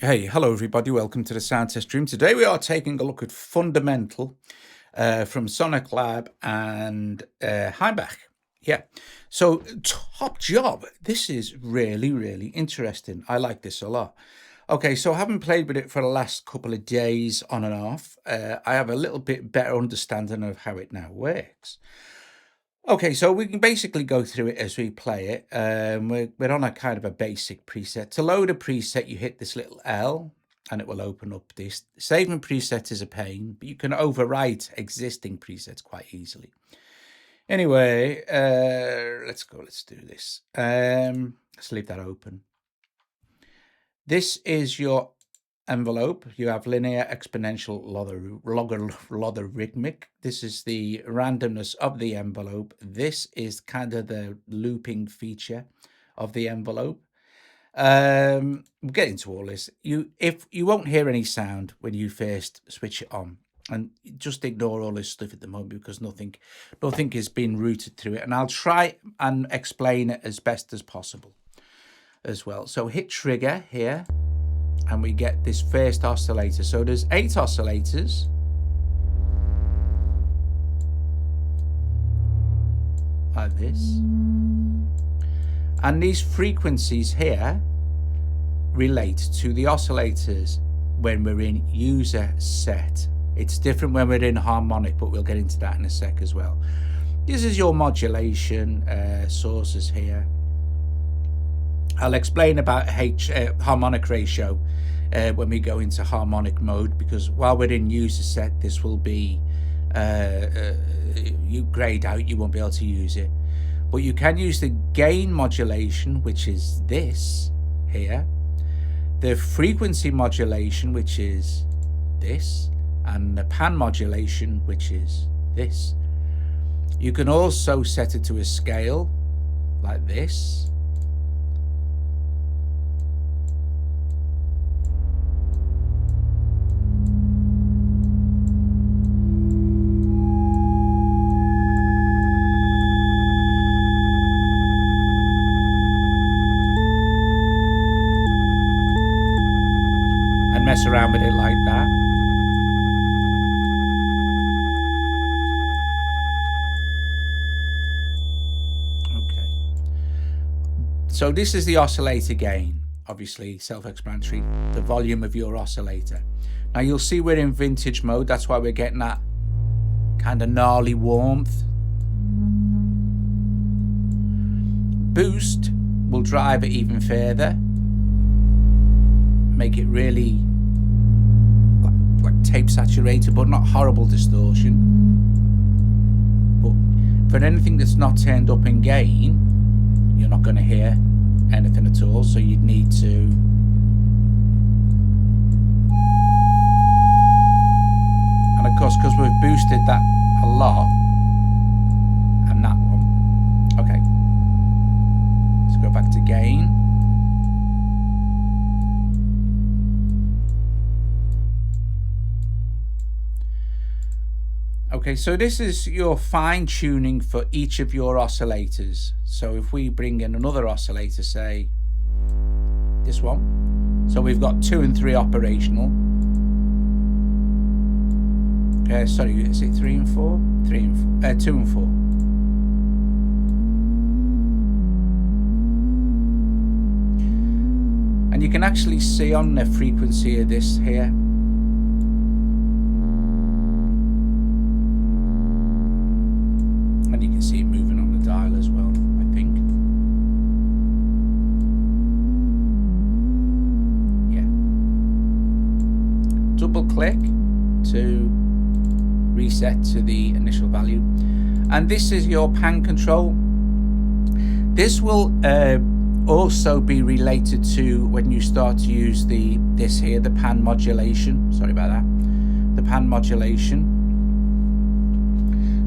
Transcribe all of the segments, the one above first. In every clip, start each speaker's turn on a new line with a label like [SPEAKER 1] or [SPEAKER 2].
[SPEAKER 1] Hey, hello everybody, welcome to the Sound Test Room. Today we are taking a look at Fundamental from SonicLab and Hainbach. Yeah, so top job. This is really interesting. I like this a lot. Okay, so I haven't played with it for the last couple of days on and off. I have a little bit better understanding of how it now works. Okay, so we can basically go through it as we play it. We're on a kind of a basic preset. To load a preset, you hit this little L and it will open up this. Saving preset is a pain, but you can overwrite existing presets quite easily. Anyway, let's do this. Let's leave that open. This is your envelope. You have linear, exponential, logarithmic. This is the randomness of the envelope. This is kind of the looping feature of the envelope. We'll get into all this. You won't hear any sound when you first switch it on, and just ignore all this stuff at the moment because nothing has been routed through it, and I'll try and explain it as best as possible as well. So hit trigger here and we get this first oscillator. So there's 8 oscillators. Like this. And these frequencies here relate to the oscillators when we're in user set. It's different when we're in harmonic, but we'll get into that in a sec as well. This is your modulation sources here. I'll explain about harmonic ratio when we go into harmonic mode, because while we're in user set, this will be you grayed out, you won't be able to use it. But you can use the gain modulation, which is this here, the frequency modulation, which is this, and the pan modulation, which is this. You can also set it to a scale like this. Mess around with it like that. Okay. So this is the oscillator gain, obviously self-explanatory, the volume of your oscillator. Now you'll see we're in vintage mode, that's why we're getting that kind of gnarly warmth. Boost will drive it even further, make it really like tape saturated, but not horrible distortion. But for anything that's not turned up in gain, you're not going to hear anything at all, so you'd need to and of course, because we've boosted that a lot, and that one. Okay, let's go back to gain. Okay, so this is your fine tuning for each of your oscillators. So if we bring in another oscillator, say this one, so we've got 2 and 3 operational. Sorry, is it 3 and 4? 2 and 4. And you can actually see on the frequency of this here. And you can see it moving on the dial as well, I think. Yeah. Double click to reset to the initial value. And this is your pan control. This will also be related to when you start to use this here, the pan modulation. Sorry about that. The pan modulation.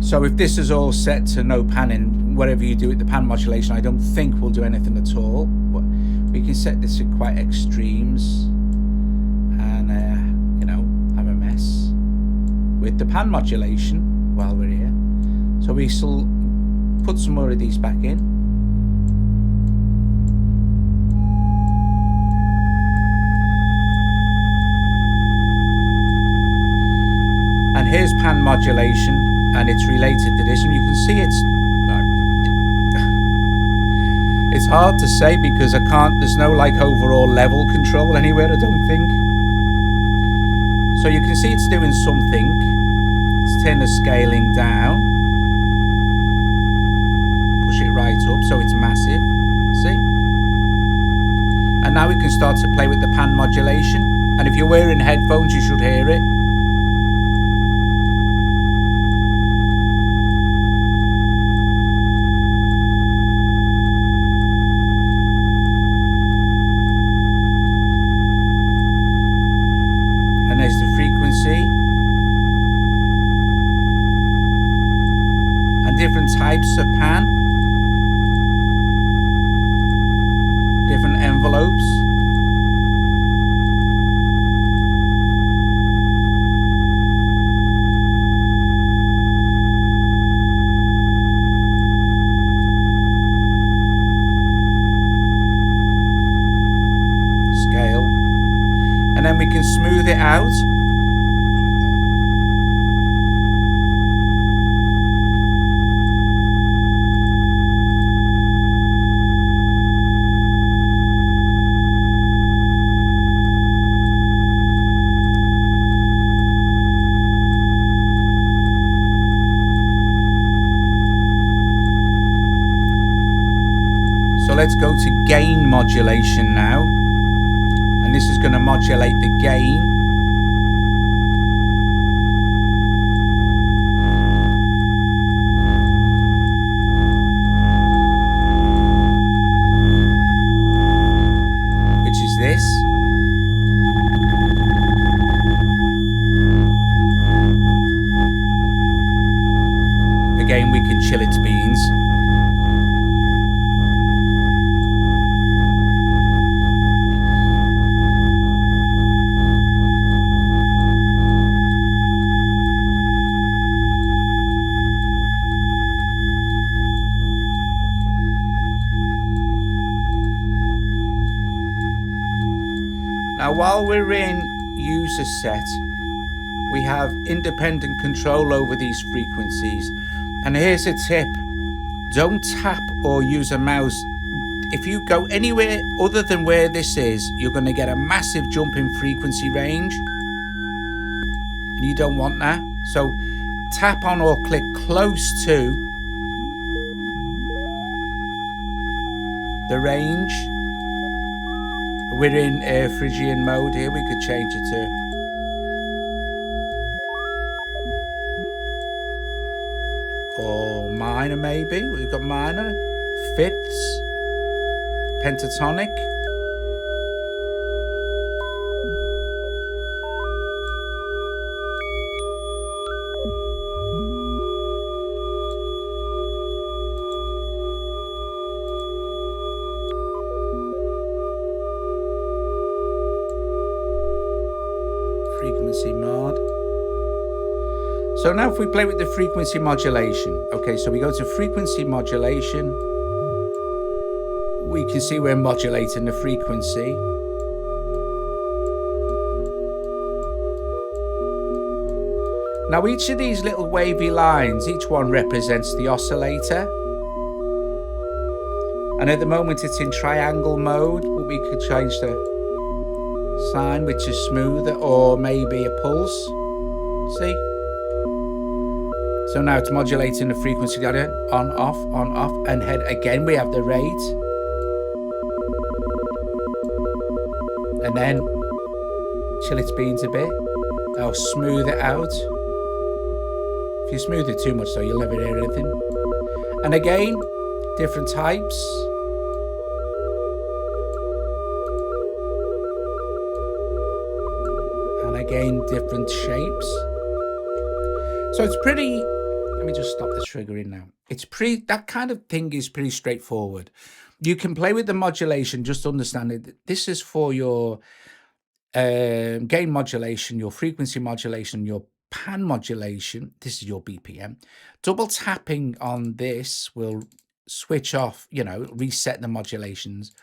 [SPEAKER 1] So if this is all set to no panning, whatever you do with the pan modulation, I don't think we'll do anything at all. But we can set this at quite extremes and, you know, have a mess with the pan modulation while we're here. So we still put some more of these back in. here's pan modulation, and it's related to this, and you can see it's hard to say because there's no like overall level control anywhere, I don't think. So you can see it's doing something. Let's turn the scaling down. Push it right up so it's massive. See? And now we can start to play with the pan modulation. And if you're wearing headphones, you should hear it. And there's the frequency. And different types of pan. Different envelopes. Scale. And then we can smooth it out. So let's go to gain modulation now. And this is going to modulate the gain. Which is this. Again, we can chill its beans. Now, while we're in user set, we have independent control over these frequencies. And here's a tip. Don't tap or use a mouse. If you go anywhere other than where this is, you're going to get a massive jump in frequency range. And you don't want that. So tap on or click close to the range. We're in Phrygian mode here. We could change it to or minor, maybe. We've got minor, fifths, pentatonic. Frequency mod. So now if we play with the frequency modulation, okay, so we go to frequency modulation, we can see we're modulating the frequency. Now each of these little wavy lines, each one represents the oscillator. And at the moment it's in triangle mode, but we could change the sine, which is smoother, or maybe a pulse. See? So now it's modulating the frequency on, off, and head again. We have the rate, and then chill its beans a bit. I'll smooth it out. If you smooth it too much, though, you'll never hear anything. And again, different types. And again, different shapes. So it's pretty, let me just stop the triggering now. It's pretty, that kind of thing is pretty straightforward. You can play with the modulation, just understand it. This is for your gain modulation, your frequency modulation, your pan modulation. This is your BPM. Double tapping on this will switch off, you know, reset the modulations.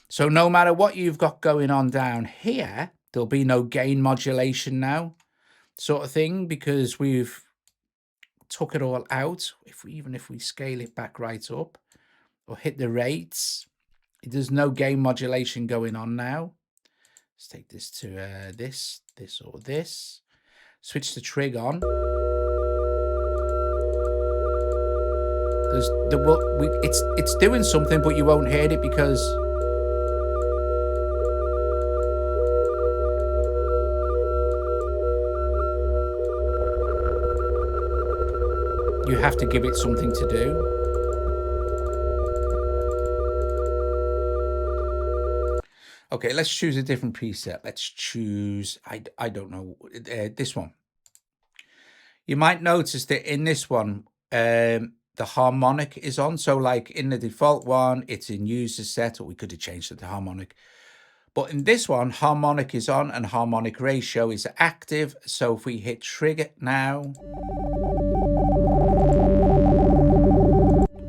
[SPEAKER 1] So no matter what you've got going on down here, there'll be no gain modulation now. sort of thing, because we've took it all out. Even if we scale it back right up or hit the rates, there's no gain modulation going on now. Let's take this to this or this. Switch the trig on. It's doing something, but you won't hear it because you have to give it something to do. Okay, let's choose a different preset. Let's choose, I don't know, this one. You might notice that in this one, the harmonic is on. So like in the default one, it's in user set, or we could have changed it to harmonic. But in this one, harmonic is on and harmonic ratio is active. So if we hit trigger now.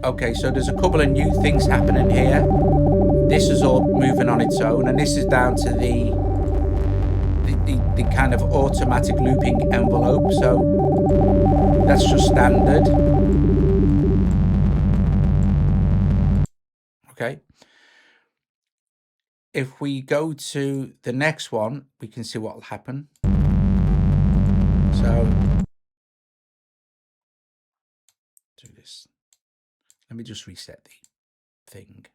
[SPEAKER 1] Okay, so there's a couple of new things happening here. This is all moving on its own, and this is down to the kind of automatic looping envelope. So that's just standard. Okay. If we go to the next one, we can see what will happen. So do this. Let me just reset the thing.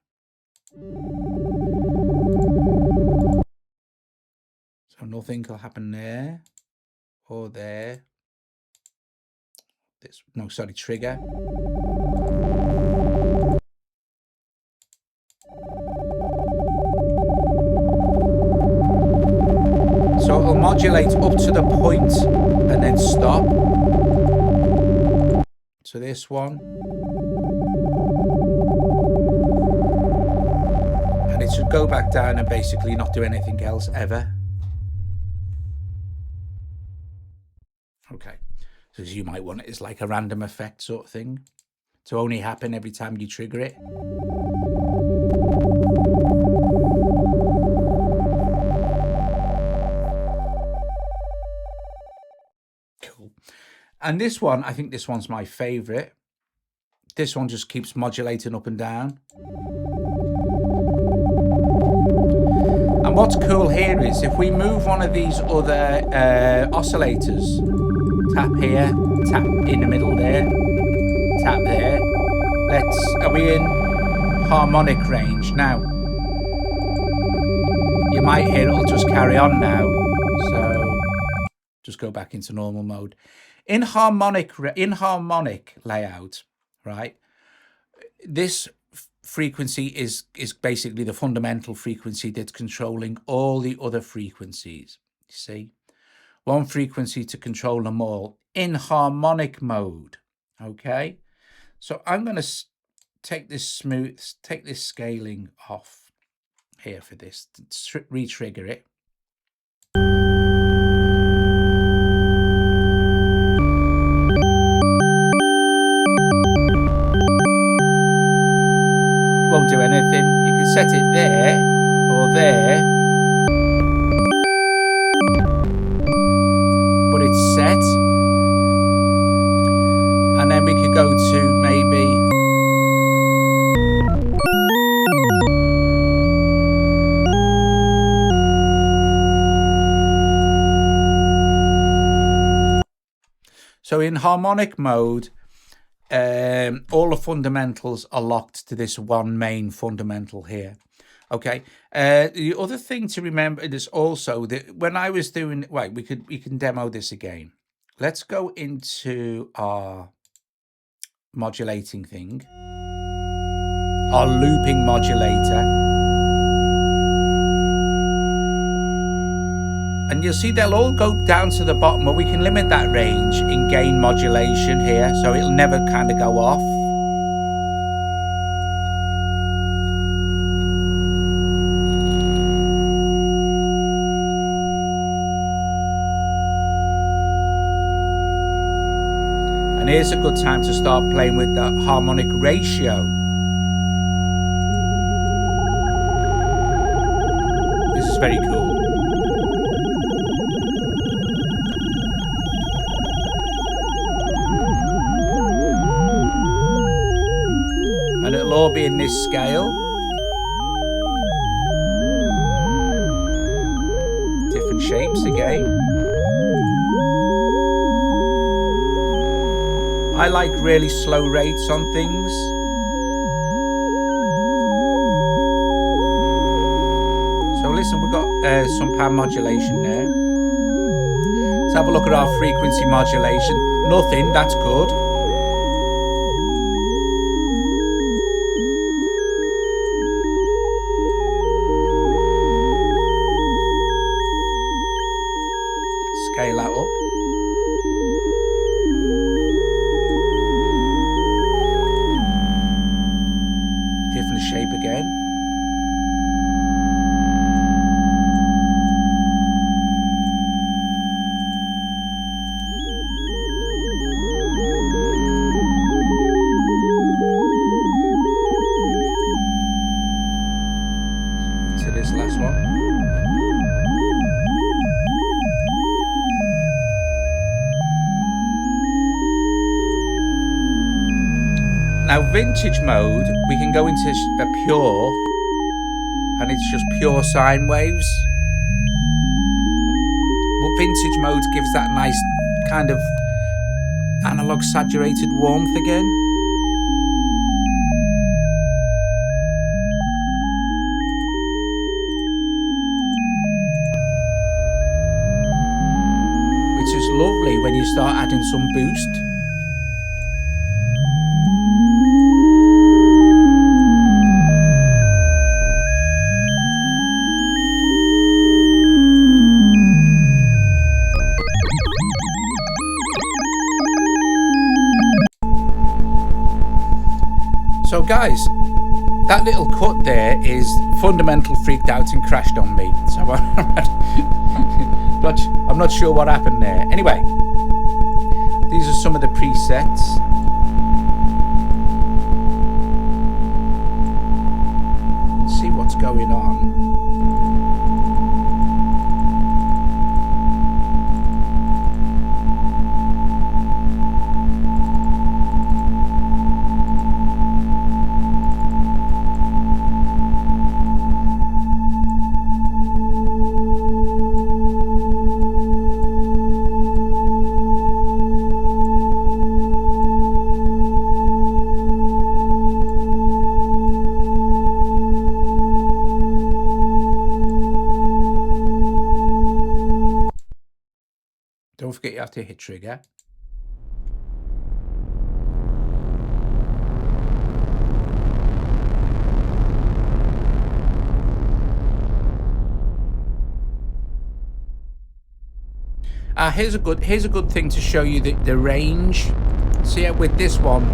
[SPEAKER 1] So nothing will happen there or there. This, no, sorry, trigger. So it'll modulate up to the point and then stop. So this one. And it should go back down and basically not do anything else ever. Okay. So you might want it as like a random effect sort of thing to only happen every time you trigger it. Cool. And this one, I think this one's my favorite. This one just keeps modulating up and down. And what's cool here is if we move one of these other oscillators, tap here, tap in the middle there, tap there. Are we in harmonic range now? You might hear it'll just carry on now. So just go back into normal mode. In harmonic layout, right? This frequency is basically the fundamental frequency that's controlling all the other frequencies. You see? One frequency to control them all in harmonic mode. Okay, so I'm going to take this scaling off here for this, re-trigger it. Won't do anything. You can set it there or there. But it's set, and then we could go to maybe so in harmonic mode, all the fundamentals are locked to this one main fundamental here. Okay. The other thing to remember is also that when I was doing, right, we can demo this again. Let's go into our modulating thing, our looping modulator, and you'll see they'll all go down to the bottom, where we can limit that range in gain modulation here, so it'll never kind of go off. And here's a good time to start playing with the harmonic ratio. This is very cool. be in this scale. Different shapes again. I like really slow rates on things. So listen, we've got some power modulation there. Let's have a look at our frequency modulation. Nothing, that's good. Scale that up. Different shape again. To this last one. Now vintage mode, we can go into a pure, and it's just pure sine waves. But vintage mode gives that nice kind of analog saturated warmth again. Which is lovely when you start adding some boost. So guys, that little cut there is Fundamental freaked out and crashed on me. So I'm not sure what happened there. Anyway, these are some of the presets. Let's see what's going on. Don't forget you have to hit trigger. Here's a good thing to show you the range. See how with this one,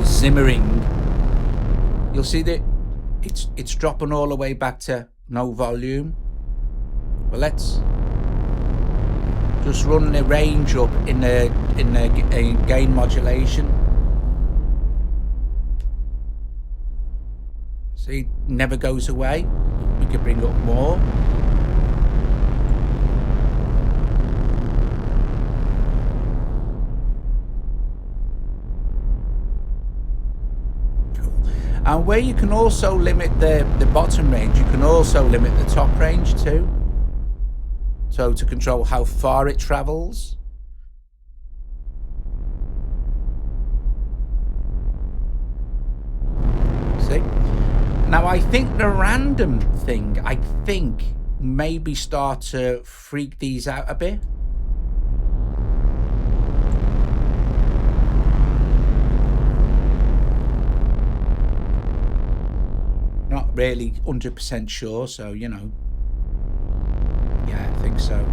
[SPEAKER 1] zimmering, you'll see that it's dropping all the way back to no volume. Well, let's just run the range up in the gain modulation. See, never goes away. We can bring up more. And where you can also limit the bottom range, you can also limit the top range too. So to control how far it travels. See? Now I think the random thing, maybe start to freak these out a bit. Not really 100% sure, so you know. Yeah, I think so.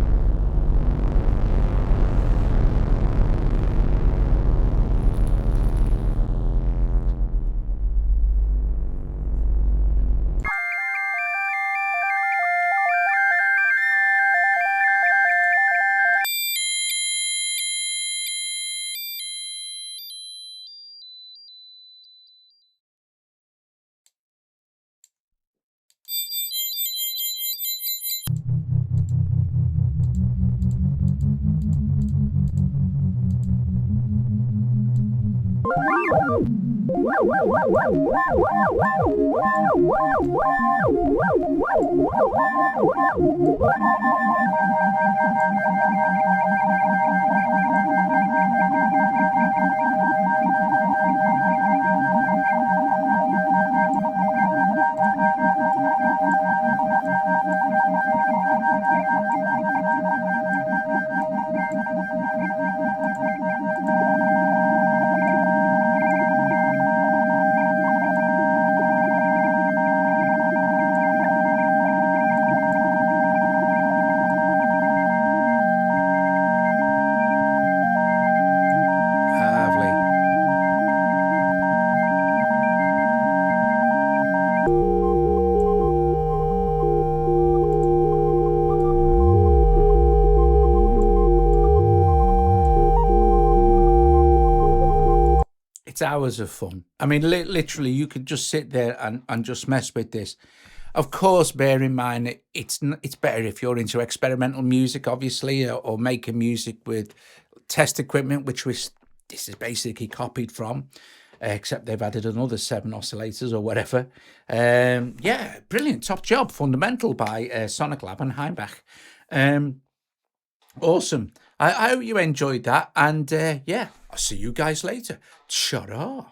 [SPEAKER 1] Lovely. It's hours of fun. I mean, literally, you could just sit there and just mess with this. Of course, bear in mind it's better if you're into experimental music, obviously, or making music with test equipment, which this is basically copied from, except they've added another 7 oscillators or whatever. Yeah, brilliant, top job, Fundamental by SonicLab and Hainbach. Awesome. I hope you enjoyed that, and yeah, I'll see you guys later. Ta-da.